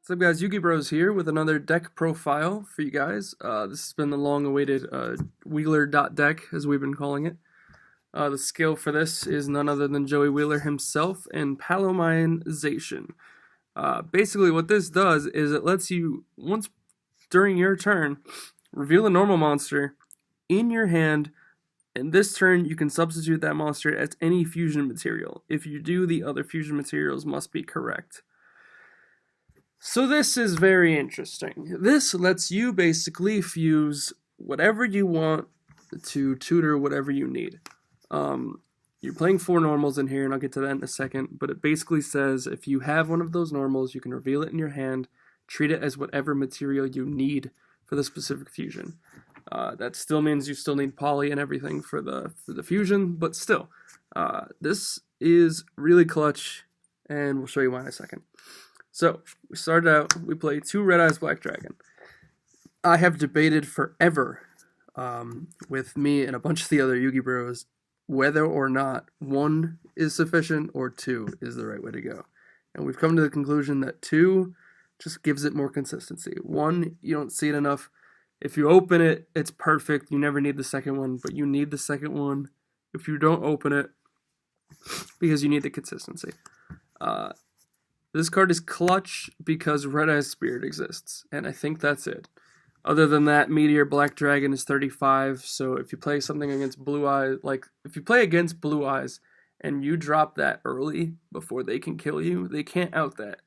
What's up, guys? Yugi Bros here with another deck profile for you guys. This has been the long-awaited Wheeler.dek, as we've been calling it. The skill for this is none other than Joey Wheeler himself and Palomization. Basically, what this does is it lets you, once during your turn, reveal a normal monster in your hand, and this turn you can substitute that monster as any fusion material. If you do, the other fusion materials must be correct. So this is very interesting. This lets you basically fuse whatever you want to tutor whatever you need. You're playing 4 normals in here, and I'll get to that in a second, but it basically says if you have one of those normals, you can reveal it in your hand, treat it as whatever material you need for the specific fusion. That still means you still need poly and everything for the fusion, but still, this is really clutch, and we'll show you why in a second. So, we started out, we played 2 Red Eyes Black Dragon. I have debated forever with me and a bunch of the other Yugi Bros whether or not 1 is sufficient or 2 is the right way to go. And we've come to the conclusion that 2 just gives it more consistency. 1, you don't see it enough. If you open it, it's perfect. You never need the second one, but you need the second one if you don't open it because you need the consistency. This card is clutch because Red Eyes Spirit exists, and I think that's it. Other than that, Meteor Black Dragon is 35, so if you play something against Blue Eyes, like, if you play against Blue Eyes and you drop that early before they can kill you, they can't out that.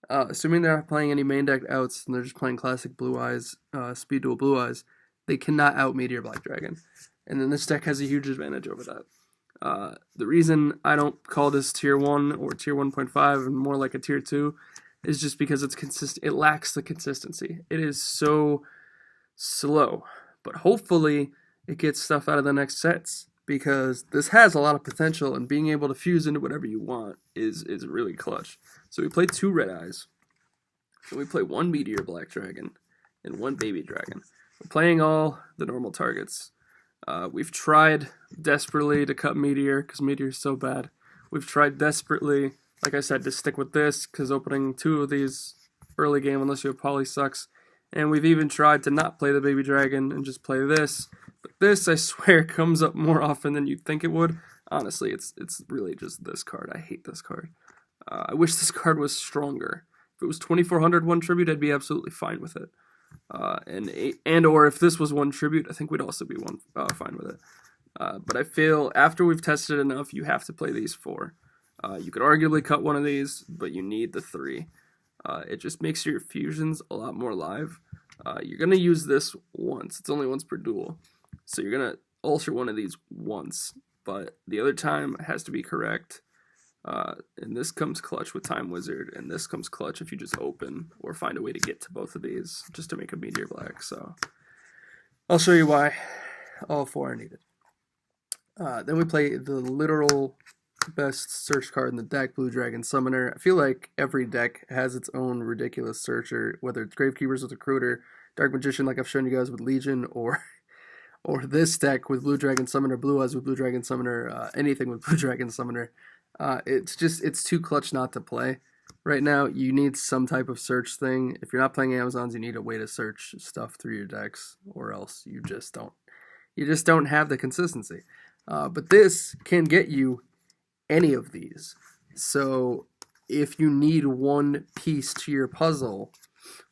Assuming they're not playing any main deck outs and they're just playing classic Blue Eyes, Speed Duel Blue Eyes, they cannot out Meteor Black Dragon. And then this deck has a huge advantage over that. The reason I don't call this tier 1 or tier 1.5 and more like a tier 2 is just because it's consistent. It lacks the consistency. It is so slow, but hopefully it gets stuff out of the next sets because this has a lot of potential, and being able to fuse into whatever you want is really clutch. So we play 2 Red Eyes, and we play 1 Meteor Black Dragon and 1 Baby Dragon. We're playing all the normal targets. We've tried desperately to cut Meteor because Meteor is so bad. We've tried desperately, like I said, to stick with this because opening 2 of these early game unless you have poly sucks. And we've even tried to not play the Baby Dragon and just play this. But this, I swear, comes up more often than you'd think it would. Honestly, it's really just this card. I hate this card. I wish this card was stronger. If it was 2400 1 tribute, I'd be absolutely fine with it. Or if this was 1 tribute, I think we'd also be fine with it. But I feel after we've tested enough, you have to play these 4. You could arguably cut one of these, but you need the 3. It just makes your fusions a lot more live. You're going to use this once. It's only once per duel. So you're going to alter one of these once, but the other time has to be correct. And this comes clutch with Time Wizard, and this comes clutch if you just open or find a way to get to both of these just to make a Meteor Black. So I'll show you why all 4 are needed. Then we play the literal best search card in the deck, Blue Dragon Summoner. I feel like every deck has its own ridiculous searcher, whether it's Gravekeepers with Recruiter, Dark Magician like I've shown you guys with Legion, or this deck with Blue Dragon Summoner, Blue Eyes with Blue Dragon Summoner, anything with Blue Dragon Summoner. It's too clutch not to play. Right now, you need some type of search thing. If you're not playing Amazons, you need a way to search stuff through your decks, or else you just don't have the consistency. But this can get you any of these. So if you need one piece to your puzzle,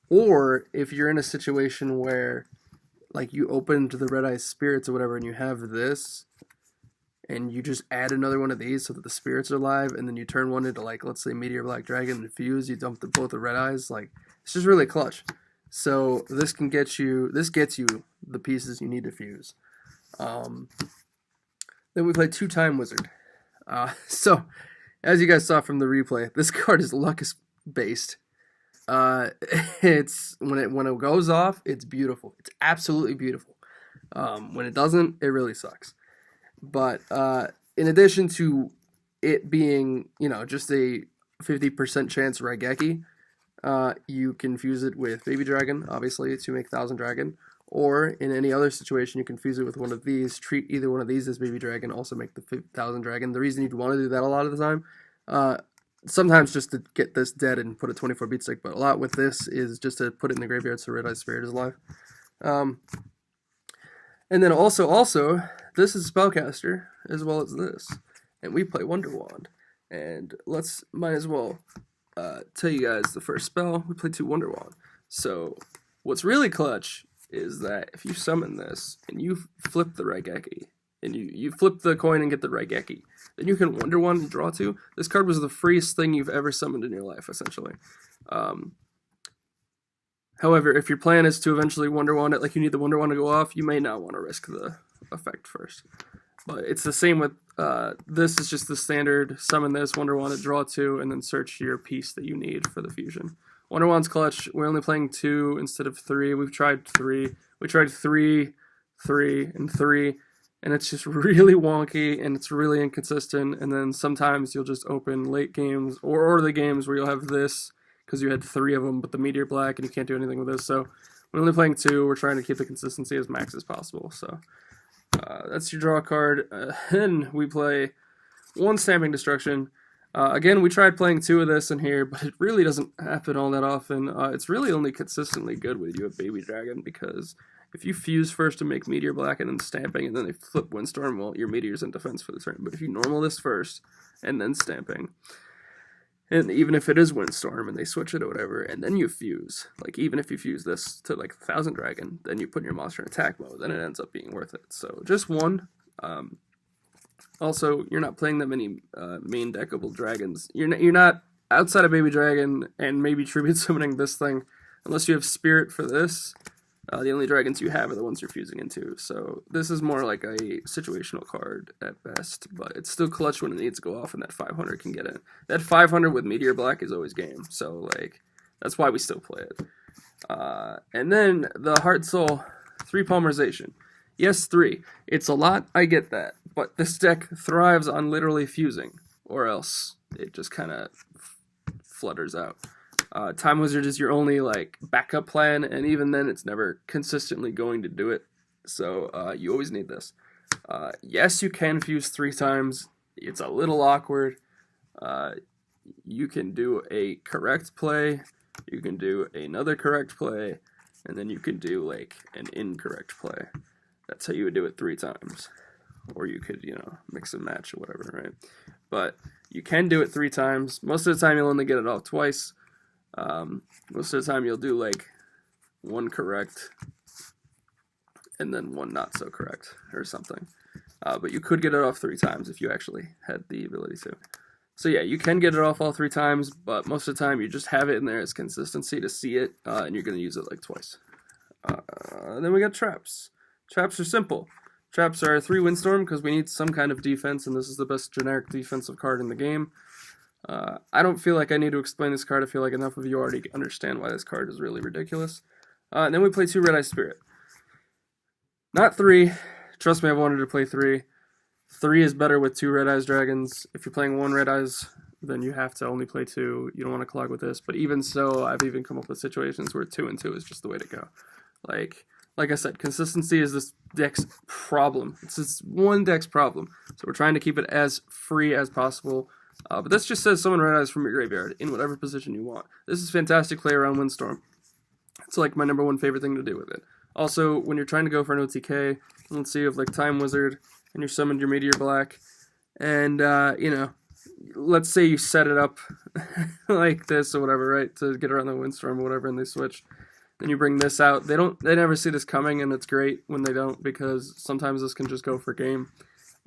or if you're in a situation where like you open to the Red Eye Spirits or whatever and you have this, and you just add another one of these so that the spirits are live, and then you turn one into, like, let's say Meteor Black Dragon and fuse, you dump both the Red Eyes, like, it's just really clutch. So this gets you the pieces you need to fuse. Then we play 2 Time Wizard. So, as you guys saw from the replay, this card is Luckus based. It's when it goes off, it's beautiful. It's absolutely beautiful. When it doesn't, it really sucks. But in addition to it being, just a 50% chance Raigeki, you can fuse it with Baby Dragon, obviously, to make 1000 Dragon. Or in any other situation, you can fuse it with one of these, treat either one of these as Baby Dragon, also make the 1000 Dragon. The reason you'd want to do that a lot of the time sometimes just to get this dead and put a 24 beat stick, but a lot with this is just to put it in the graveyard so Red Eye Spirit is alive. And then also, this is Spellcaster as well as this, and we play Wonder Wand. And might as well tell you guys the first spell. We play 2 Wonder Wand. So what's really clutch is that if you summon this and you flip the Raigeki, and you flip the coin and get the Raigeki, then you can Wonder Wand and draw 2. This card was the freest thing you've ever summoned in your life, essentially. However, if your plan is to eventually Wonder Wand it, like you need the Wonder Wand to go off, you may not want to risk the effect first. But it's the same with, this is just the standard, summon this, Wonder Wand it, draw 2, and then search your piece that you need for the fusion. Wonder Wand's clutch. We're only playing 2 instead of 3. We've tried 3. We tried 3, 3, and 3, and it's just really wonky, and it's really inconsistent, and then sometimes you'll just open late games, or early games where you'll have this, because you had 3 of them, but the Meteor Black, and you can't do anything with this. So we're only playing 2. We're trying to keep the consistency as max as possible. So that's your draw card. Then we play 1 Stamping Destruction. Again, we tried playing 2 of this in here, but it really doesn't happen all that often. It's really only consistently good when you have Baby Dragon, because if you fuse first to make Meteor Black and then Stamping, and then they flip Windstorm, well, your Meteor's in defense for the turn. But if you normal this first, and then Stamping, and even if it is Windstorm and they switch it or whatever, and then you fuse, like even if you fuse this to like 1000 Dragon, then you put your monster in attack mode, then it ends up being worth it. So just 1. Also, you're not playing that many main deckable dragons. You're not outside of Baby Dragon and maybe Tribute Summoning this thing, unless you have Spirit for this. The only dragons you have are the ones you're fusing into. So this is more like a situational card at best, but it's still clutch when it needs to go off, and that 500 can get it. That 500 with Meteor Black is always game. So like that's why we still play it. And then the Heart Soul 3 Polymerization. Yes, 3. It's a lot, I get that, but this deck thrives on literally fusing, or else it just kind of flutters out. Time Wizard is your only like backup plan, and even then it's never consistently going to do it, so you always need this. Yes, you can fuse 3 times. It's a little awkward. You can do a correct play, you can do another correct play, and then you can do like an incorrect play. That's how you would do it 3 times. Or you could, mix and match or whatever, right? But you can do it 3 times. Most of the time you'll only get it off twice. Most of the time you'll do like 1 correct and then 1 not so correct or something. But you could get it off 3 times if you actually had the ability to. So yeah, you can get it off all 3 times, but most of the time you just have it in there as consistency to see it, and you're going to use it like twice. Then we got traps. Traps are simple. Traps are 3 Windstorm because we need some kind of defense, and this is the best generic defensive card in the game. I don't feel like I need to explain this card. I feel like enough of you already understand why this card is really ridiculous. And then we play 2 Red Eye Spirit. Not 3. Trust me, I've wanted to play 3. 3 is better with 2 Red Eyes Dragons. If you're playing 1 Red Eyes, then you have to only play 2. You don't want to clog with this. But even so, I've even come up with situations where 2 and 2 is just the way to go. Like I said, consistency is this deck's problem. It's this one deck's problem. So we're trying to keep it as free as possible. But this just says summon Red Eyes from your graveyard in whatever position you want. This is fantastic play around Windstorm. It's like my #1 favorite thing to do with it. Also, when you're trying to go for an OTK, let's say you have like Time Wizard and you summoned your Meteor Black, and let's say you set it up like this or whatever, right, to get around the Windstorm or whatever, and they switch. Then you bring this out. They never see this coming, and it's great when they don't, because sometimes this can just go for game,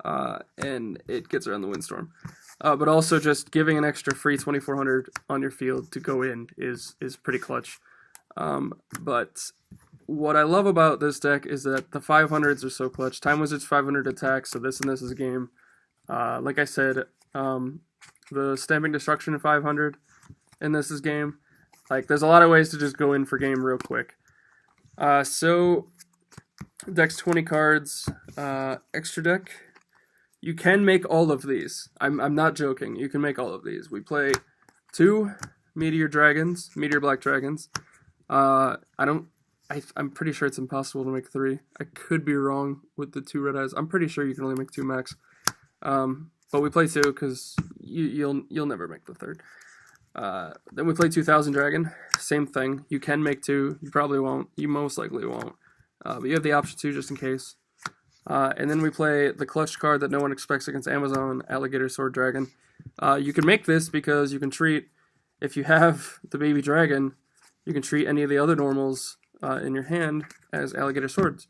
and it gets around the Windstorm. But also just giving an extra free 2400 on your field to go in is pretty clutch. But what I love about this deck is that the 500s are so clutch. Time Wizard's 500 attack, so this and this is a game. Like I said, the Stamping Destruction 500, and this is game. Like, there's a lot of ways to just go in for game real quick. So, deck's 20 cards. Extra deck. You can make all of these. I'm not joking. You can make all of these. We play 2 Meteor Black Dragons. I'm pretty sure it's impossible to make 3. I could be wrong with the 2 Red Eyes. I'm pretty sure you can only make 2 max. But we play 2 because you'll never make the third. Then we play 2000 Dragon. Same thing. You can make 2. You probably won't. You most likely won't. But you have the option to just in case. And then we play the clutch card that no one expects against Amazon, Alligator Sword Dragon. You can make this because you can treat, if you have the baby dragon, you can treat any of the other normals in your hand as alligator swords.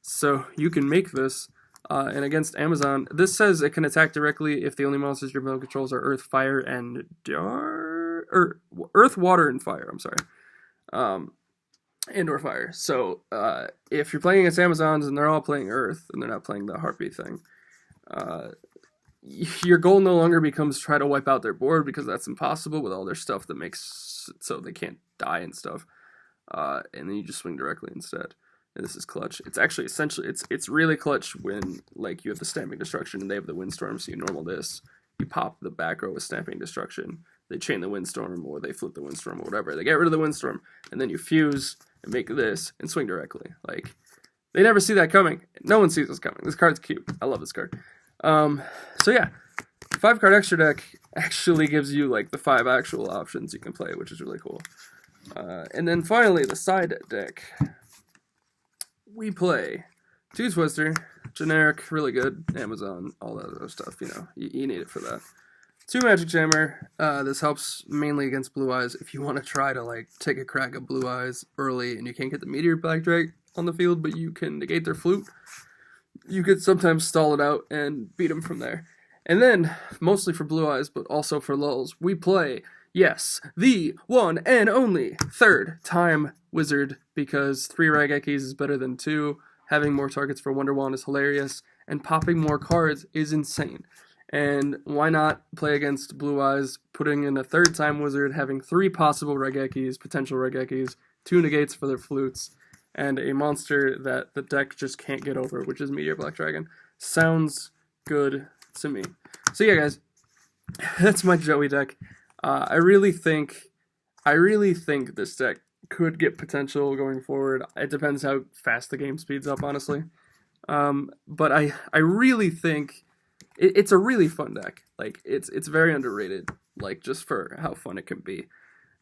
So you can make this, and against Amazon, this says it can attack directly if the only monsters your opponent controls are Earth, Fire, and Earth, Water, and Fire. I'm sorry, and or Fire. So if you're playing against Amazons and they're all playing Earth and they're not playing the Heartbeat thing, your goal no longer becomes try to wipe out their board, because that's impossible with all their stuff that makes it so they can't die and stuff. And then you just swing directly instead. And this is clutch. It's actually essentially it's really clutch when like you have the Stamping Destruction and they have the Windstorm. So you normal this, you pop the back row with Stamping Destruction. They chain the Windstorm or they flip the Windstorm or whatever. They get rid of the Windstorm and then you fuse and make this and swing directly. Like they never see that coming. No one sees this coming. This card's cute. I love this card. So yeah, 5-card extra deck actually gives you like the 5 actual options you can play, which is really cool. And then finally, the side deck. We play 2 Twister, generic, really good, Amazon, all that other stuff, you know, you need it for that. 2 Magic Jammer, this helps mainly against Blue Eyes if you want to try to, like, take a crack at Blue Eyes early and you can't get the Meteor Black Drake on the field, but you can negate their Flute. You could sometimes stall it out and beat them from there. And then, mostly for Blue Eyes, but also for lulz, we play, yes, the one and only 3rd time Wizard, because 3 Raigekis is better than 2, having more targets for Wonder Wand is hilarious, and popping more cards is insane. And why not play against Blue Eyes, putting in a 3rd time Wizard, having 3 possible Raigekis, potential Raigekis, 2 negates for their flutes, and a monster that the deck just can't get over, which is Meteor Black Dragon. Sounds good to me. So yeah, guys, that's my Joey deck. I really think this deck could get potential going forward. It depends how fast the game speeds up, honestly. But I really think it's a really fun deck. Like it's very underrated. Like just for how fun it can be.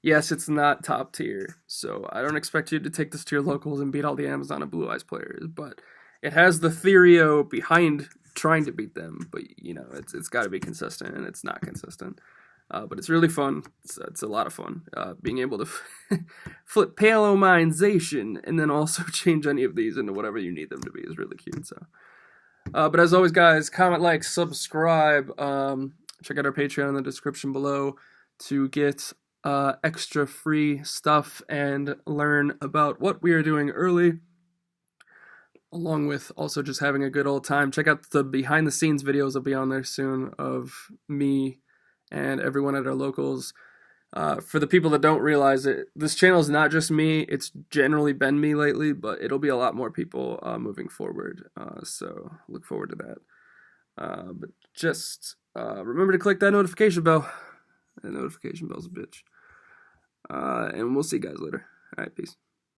Yes, it's not top tier, so I don't expect you to take this to your locals and beat all the Amazon and Blue Eyes players. But it has the theorio behind trying to beat them. But you know, it's got to be consistent, and it's not consistent. But it's really fun. It's a lot of fun. Being able to flip Palomization and then also change any of these into whatever you need them to be is really cute. So, but as always, guys, comment, like, subscribe. Check out our Patreon in the description below to get extra free stuff and learn about what we are doing early, along with also just having a good old time. Check out the behind the scenes videos will be on there soon of me and everyone at our locals. For the people that don't realize it, this channel is not just me. It's generally been me lately, but it'll be a lot more people moving forward. So look forward to that. But just remember to click that notification bell. The notification bell's a bitch. And we'll see you guys later. All right, peace.